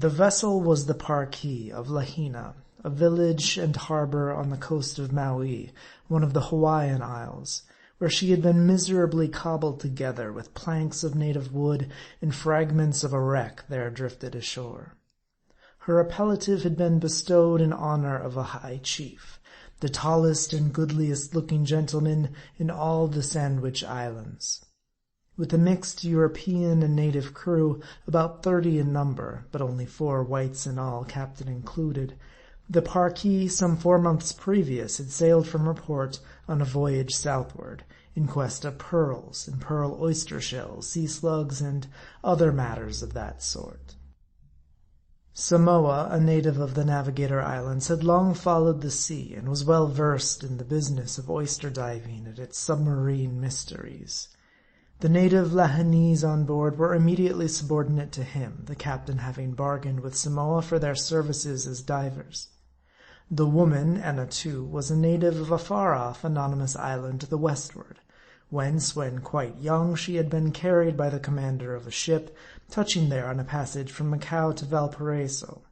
The vessel was the Parki of Lahaina, a village and harbor on the coast of Maui, one of the Hawaiian Isles, where she had been miserably cobbled together with planks of native wood and fragments of a wreck there drifted ashore. Her appellative had been bestowed in honor of a high chief, the tallest and goodliest-looking gentleman in all the Sandwich Islands. With a mixed European and native crew, about 30 in number, but only 4 whites in all, captain included, the Parki, some 4 months previous, had sailed from her port on a voyage southward, in quest of pearls and pearl oyster shells, sea slugs, and other matters of that sort. Samoa, a native of the Navigator Islands, had long followed the sea and was well versed in the business of oyster diving and its submarine mysteries. The native Lahanese on board were immediately subordinate to him, the captain having bargained with Samoa for their services as divers. The woman, Annatoo, was a native of a far-off anonymous island to the westward, whence, when quite young, she had been carried by the commander of a ship, touching there on a passage from Macao to Valparaiso.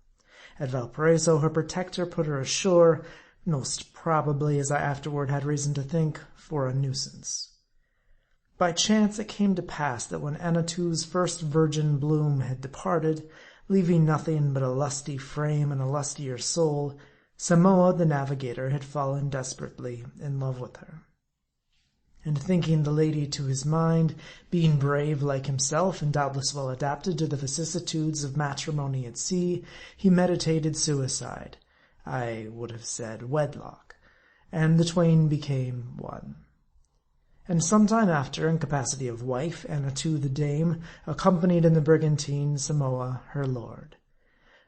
At Valparaiso her protector put her ashore, most probably, as I afterward had reason to think, for a nuisance. By chance it came to pass that when Annatoo's first virgin bloom had departed, leaving nothing but a lusty frame and a lustier soul, Samoa the navigator had fallen desperately in love with her. And thinking the lady to his mind, being brave like himself and doubtless well adapted to the vicissitudes of matrimony at sea, he meditated suicide, I would have said wedlock, and the twain became one. And some time after, in capacity of wife, Annatoo the dame, accompanied in the brigantine Samoa her lord.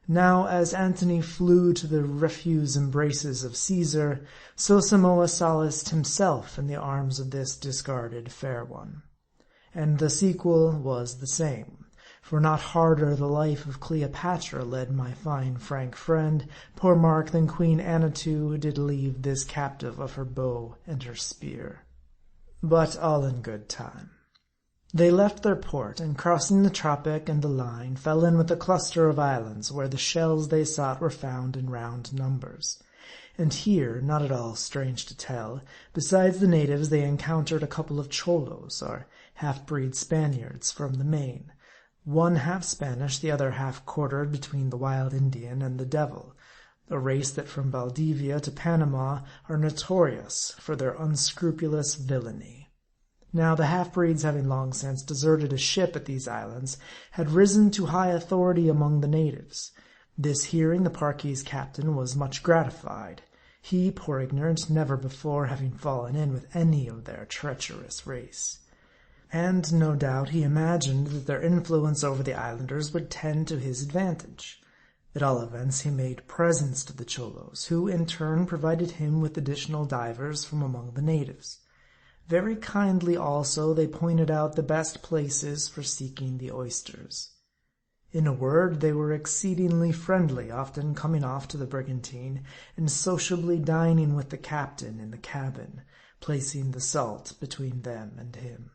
Now, as Antony flew to the refuse embraces of Caesar, so Samoa solaced himself in the arms of this discarded fair one. And the sequel was the same, for not harder the life of Cleopatra led my fine frank friend, poor Mark, than Queen Annatoo did leave this captive of her bow and her spear. But all in good time. They left their port, and crossing the tropic and the line, fell in with a cluster of islands where the shells they sought were found in round numbers. And here, not at all strange to tell, besides the natives they encountered a couple of cholos, or half-breed Spaniards, from the main, one half Spanish, the other half quartered between the wild Indian and the devil, a race that from Valdivia to Panama are notorious for their unscrupulous villainy. Now the half-breeds, having long since deserted a ship at these islands, had risen to high authority among the natives. This hearing, the Parki's captain was much gratified, he, poor ignorant, never before having fallen in with any of their treacherous race. And no doubt he imagined that their influence over the islanders would tend to his advantage. At all events, he made presents to the cholos, who in turn provided him with additional divers from among the natives. Very kindly also they pointed out the best places for seeking the oysters. In a word, they were exceedingly friendly, often coming off to the brigantine and sociably dining with the captain in the cabin, placing the salt between them and him.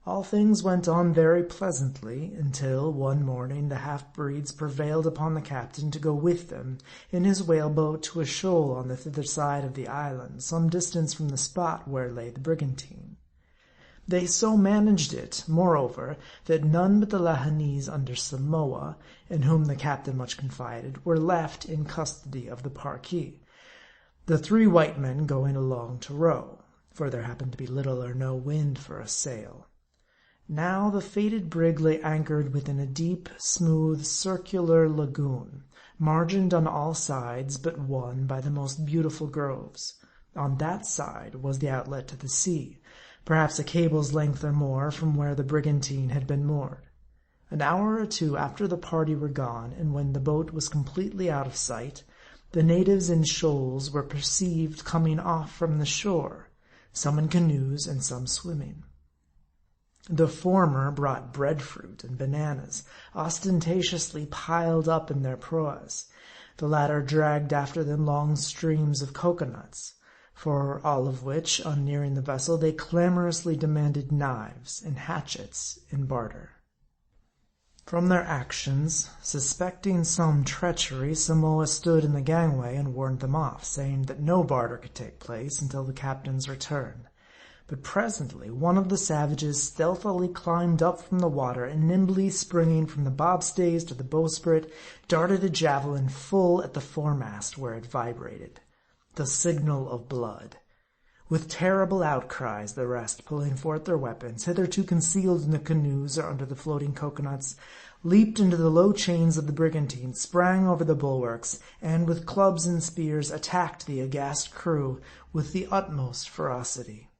All things went on very pleasantly, until one morning the half-breeds prevailed upon the captain to go with them in his whaleboat to a shoal on the thither side of the island, some distance from the spot where lay the brigantine. They so managed it, moreover, that none but the Lahanese under Samoa, in whom the captain much confided, were left in custody of the Parki, the 3 white men going along to row, for there happened to be little or no wind for a sail. Now the fated brig lay anchored within a deep, smooth, circular lagoon, margined on all sides but one by the most beautiful groves. On that side was the outlet to the sea, perhaps a cable's length or more from where the brigantine had been moored. An hour or 2 after the party were gone, and when the boat was completely out of sight, the natives in shoals were perceived coming off from the shore, some in canoes and some swimming. The former brought breadfruit and bananas, ostentatiously piled up in their proas. The latter dragged after them long streams of coconuts, for all of which, on nearing the vessel, they clamorously demanded knives and hatchets in barter. From their actions, suspecting some treachery, Samoa stood in the gangway and warned them off, saying that no barter could take place until the captain's return. But presently one of the savages stealthily climbed up from the water and, nimbly springing from the bobstays to the bowsprit, darted a javelin full at the foremast where it vibrated. The signal of blood. With terrible outcries, the rest, pulling forth their weapons, hitherto concealed in the canoes or under the floating coconuts, leaped into the low chains of the brigantine, sprang over the bulwarks, and with clubs and spears attacked the aghast crew with the utmost ferocity.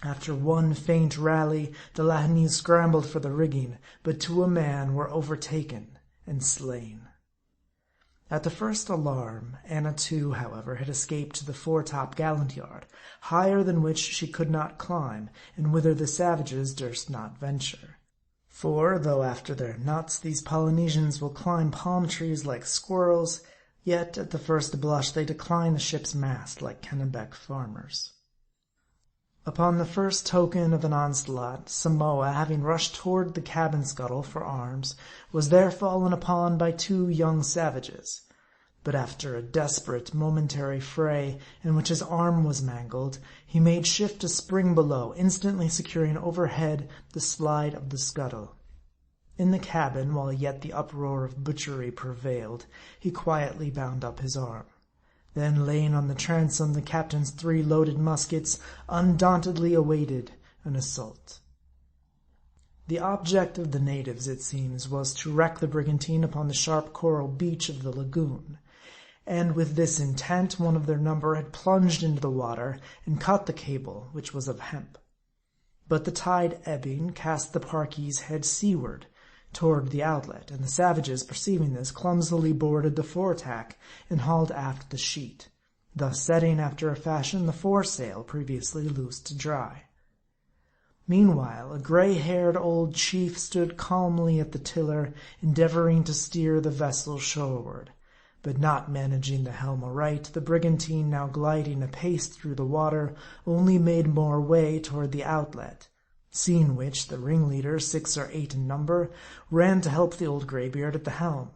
After one faint rally, the Lahinese scrambled for the rigging, but to a man were overtaken and slain. At the first alarm, Anna too, however, had escaped to the foretop gallant yard, higher than which she could not climb, and whither the savages durst not venture. For, though after their nuts these Polynesians will climb palm trees like squirrels, yet at the first blush they decline the ship's mast like Kennebec farmers. Upon the first token of an onslaught, Samoa, having rushed toward the cabin scuttle for arms, was there fallen upon by 2 young savages. But after a desperate momentary fray, in which his arm was mangled, he made shift to spring below, instantly securing overhead the slide of the scuttle. In the cabin, while yet the uproar of butchery prevailed, he quietly bound up his arm. Then, laying on the transom the captain's 3 loaded muskets, undauntedly awaited an assault. The object of the natives, it seems, was to wreck the brigantine upon the sharp coral beach of the lagoon, and with this intent one of their number had plunged into the water and cut the cable, which was of hemp. But the tide ebbing cast the Parki's head seaward, toward the outlet, and the savages, perceiving this, clumsily boarded the foretack and hauled aft the sheet, thus setting after a fashion the foresail previously loosed to dry. Meanwhile a gray-haired old chief stood calmly at the tiller, endeavoring to steer the vessel shoreward, but not managing the helm aright, the brigantine, now gliding apace through the water, only made more way toward the outlet. Seeing which, the ringleader, 6 or 8 in number, ran to help the old graybeard at the helm.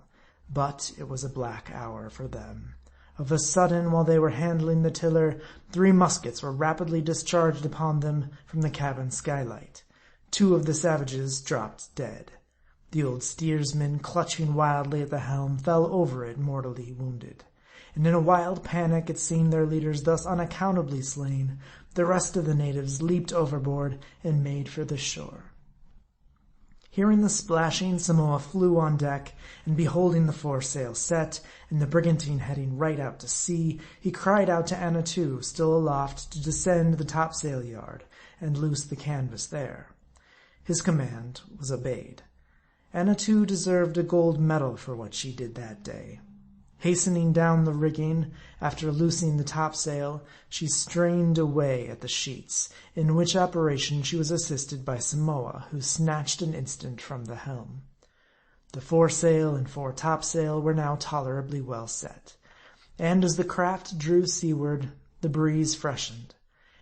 But it was a black hour for them. Of a sudden, while they were handling the tiller, 3 muskets were rapidly discharged upon them from the cabin skylight. 2 of the savages dropped dead. The old steersman, clutching wildly at the helm, fell over it mortally wounded. And in a wild panic at seeing their leaders thus unaccountably slain, the rest of the natives leaped overboard and made for the shore. Hearing the splashing, Samoa flew on deck, and beholding the foresail set, and the brigantine heading right out to sea, he cried out to Annatoo, still aloft, to descend the topsail yard, and loose the canvas there. His command was obeyed. Annatoo deserved a gold medal for what she did that day. Hastening down the rigging, after loosing the topsail, she strained away at the sheets, in which operation she was assisted by Samoa, who snatched an instant from the helm. The foresail and foretopsail were now tolerably well set, and as the craft drew seaward, the breeze freshened,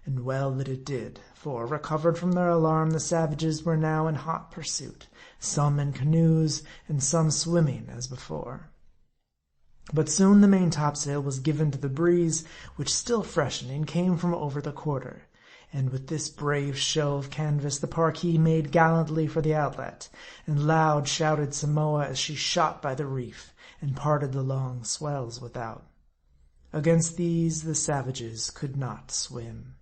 and well that it did, for, recovered from their alarm, the savages were now in hot pursuit, some in canoes, and some swimming as before. But soon the main topsail was given to the breeze, which, still freshening, came from over the quarter, and with this brave show of canvas the Parki made gallantly for the outlet, and loud shouted Samoa as she shot by the reef, and parted the long swells without. Against these the savages could not swim,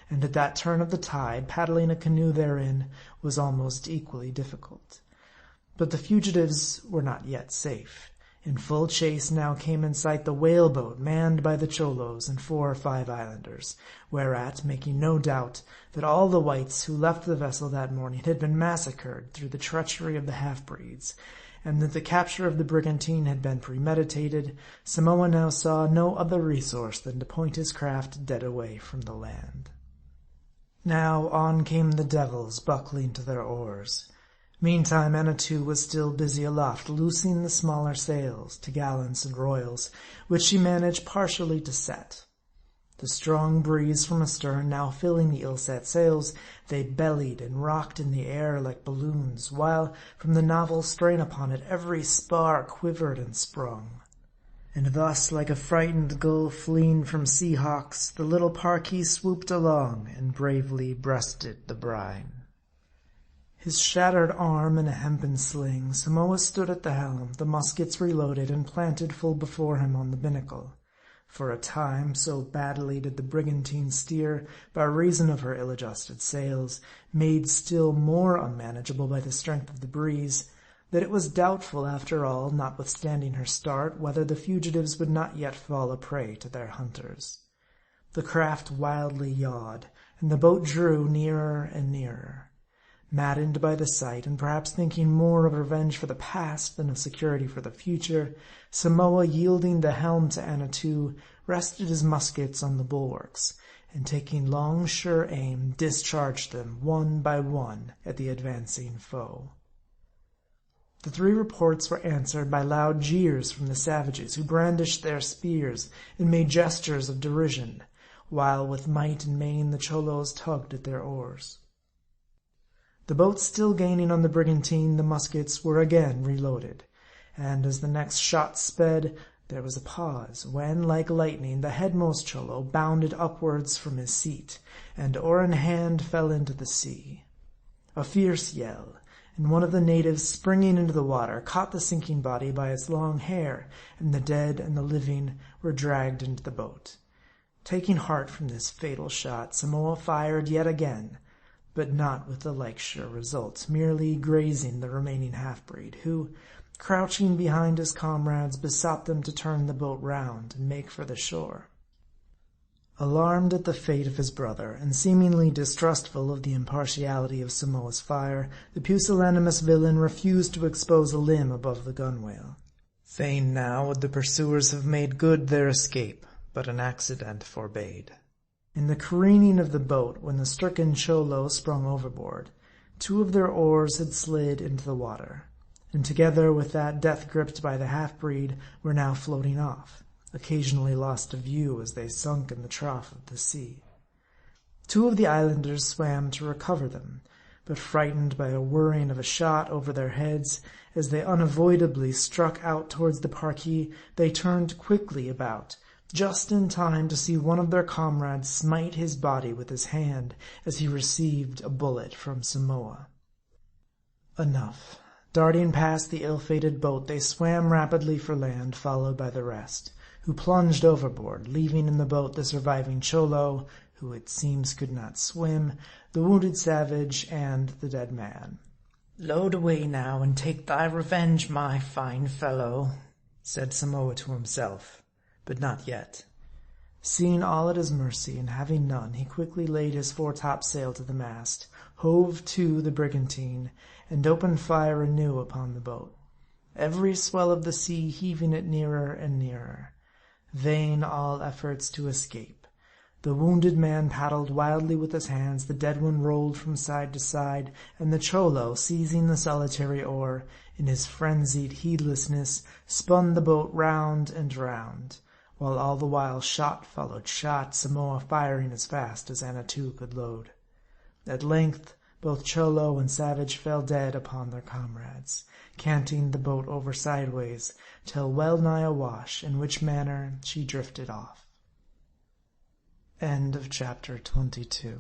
and at that turn of the tide, paddling a canoe therein was almost equally difficult. But the fugitives were not yet safe. In full chase now came in sight the whaleboat manned by the Cholos and 4 or 5 islanders, whereat, making no doubt that all the whites who left the vessel that morning had been massacred through the treachery of the half-breeds, and that the capture of the brigantine had been premeditated, Samoa now saw no other resource than to point his craft dead away from the land. Now on came the devils, buckling to their oars. Meantime Annatoo was still busy aloft, loosing the smaller sails, t'gallants and royals, which she managed partially to set. The strong breeze from astern now filling the ill-set sails, they bellied and rocked in the air like balloons, while from the novel strain upon it every spar quivered and sprung. And thus, like a frightened gull fleeing from sea-hawks, the little Parki swooped along and bravely breasted the brine. His shattered arm in a hempen sling, Samoa stood at the helm, the muskets reloaded and planted full before him on the binnacle. For a time, so badly did the brigantine steer, by reason of her ill-adjusted sails, made still more unmanageable by the strength of the breeze, that it was doubtful, after all, notwithstanding her start, whether the fugitives would not yet fall a prey to their hunters. The craft wildly yawed, and the boat drew nearer and nearer. Maddened by the sight, and perhaps thinking more of revenge for the past than of security for the future, Samoa, yielding the helm to Annatoo, rested his muskets on the bulwarks, and taking long, sure aim, discharged them one by one at the advancing foe. The 3 reports were answered by loud jeers from the savages, who brandished their spears and made gestures of derision, while with might and main the Cholos tugged at their oars. The boat still gaining on the brigantine, the muskets were again reloaded, and as the next shot sped, there was a pause, when, like lightning, the headmost Cholo bounded upwards from his seat, and oar in hand fell into the sea. A fierce yell, and one of the natives, springing into the water, caught the sinking body by its long hair, and the dead and the living were dragged into the boat. Taking heart from this fatal shot, Samoa fired yet again, but not with the like sure result, merely grazing the remaining half-breed, who, crouching behind his comrades, besought them to turn the boat round and make for the shore. Alarmed at the fate of his brother, and seemingly distrustful of the impartiality of Samoa's fire, the pusillanimous villain refused to expose a limb above the gunwale. Fain now would the pursuers have made good their escape, but an accident forbade. In the careening of the boat, when the stricken Cholo sprung overboard, 2 of their oars had slid into the water, and together with that death gripped by the half-breed, were now floating off, occasionally lost to view as they sunk in the trough of the sea. 2 of the islanders swam to recover them, but frightened by a whirring of a shot over their heads, as they unavoidably struck out towards the Parki, they turned quickly about, just in time to see one of their comrades smite his body with his hand as he received a bullet from Samoa. Enough. Darting past the ill-fated boat, they swam rapidly for land, followed by the rest, who plunged overboard, leaving in the boat the surviving Cholo, who it seems could not swim, the wounded savage, and the dead man. "Load away now, and take thy revenge, my fine fellow," said Samoa to himself. But not yet. Seeing all at his mercy, and having none, he quickly laid his foretopsail to the mast, hove to the brigantine, and opened fire anew upon the boat, every swell of the sea heaving it nearer and nearer. Vain all efforts to escape. The wounded man paddled wildly with his hands, the dead one rolled from side to side, and the Cholo, seizing the solitary oar, in his frenzied heedlessness, spun the boat round and round, while all the while shot followed shot, Samoa firing as fast as Annatoo could load. At length both Cholo and savage fell dead upon their comrades, canting the boat over sideways, till well nigh awash, in which manner she drifted off. End of chapter 22.